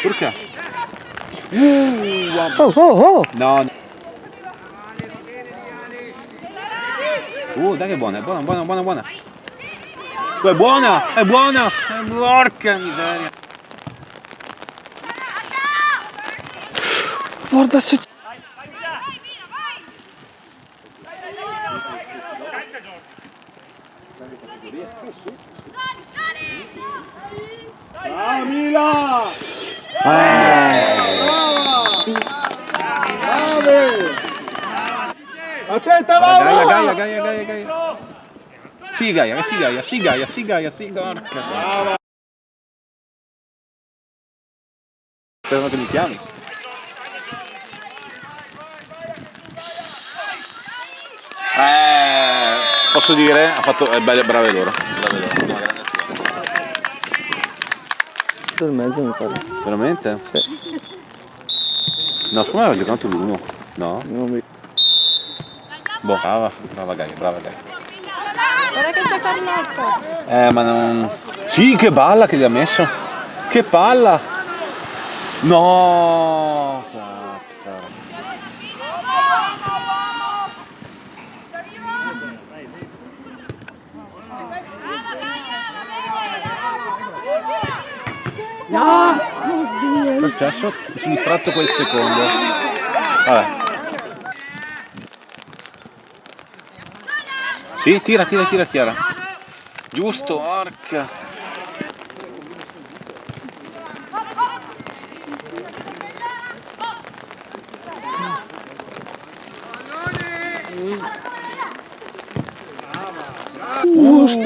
Perché? Oh. No. Dai che è buona, è buona. È buona! Porca miseria! Guarda se... Ah, Mila! Attenta, Laura! Gaia. Sì, Gaia. Porca. Spero che mi chiami. Posso dire, ha fatto brave loro. Una grande azione. Tutto il mezzo mi pare. Veramente? Sì. No, come aveva giocato l'1? No? Non mi... Boh, brava Gaia. Guarda che c'è Carlozza. Ma non... Sì, che palla che gli ha messo! Che palla! No! Cazzo! Cosa è successo? Mi sono distratto quel secondo. Vabbè. Sì, tira Chiara. Giusto, orca.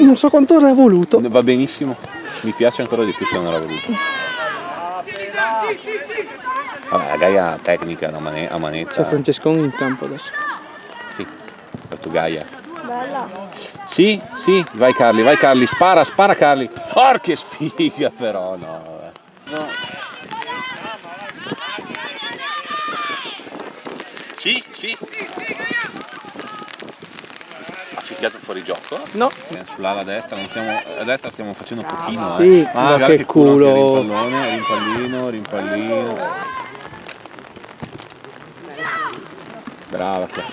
non so quanto ora è voluto. Va benissimo. Mi piace ancora di più se non era voluto. Vabbè, la Gaia tecnica a manetta. C'è Francescone in campo adesso. Sì, fatto Gaia. Bella. Sì, vai Carli, spara Carli. Oh, che sfiga però, no. Vabbè. No. Sì. Ha fischiato fuori gioco? No. Sull'ala destra, a destra stiamo facendo un pochino. Sì, ma guarda che culo. Rimpallino. Brava te.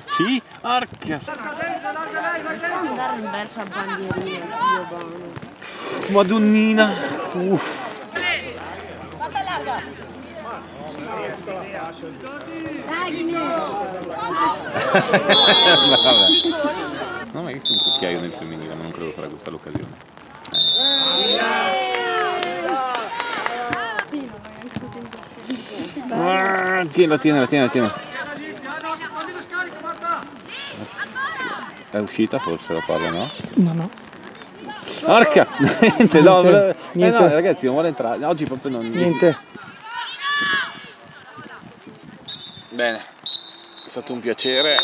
Sì, arca. Andare in verso a bandierina, io buono. Madonnina. Uff. Vabbè. Non ho mai visto un cucchiaio nel femminile, ma non credo sarà questa l'occasione. Tienila. È uscita forse la palla, no? No. Arca! Niente. No, ragazzi, non vuole entrare. Oggi proprio non... Niente. Bene, è stato un piacere.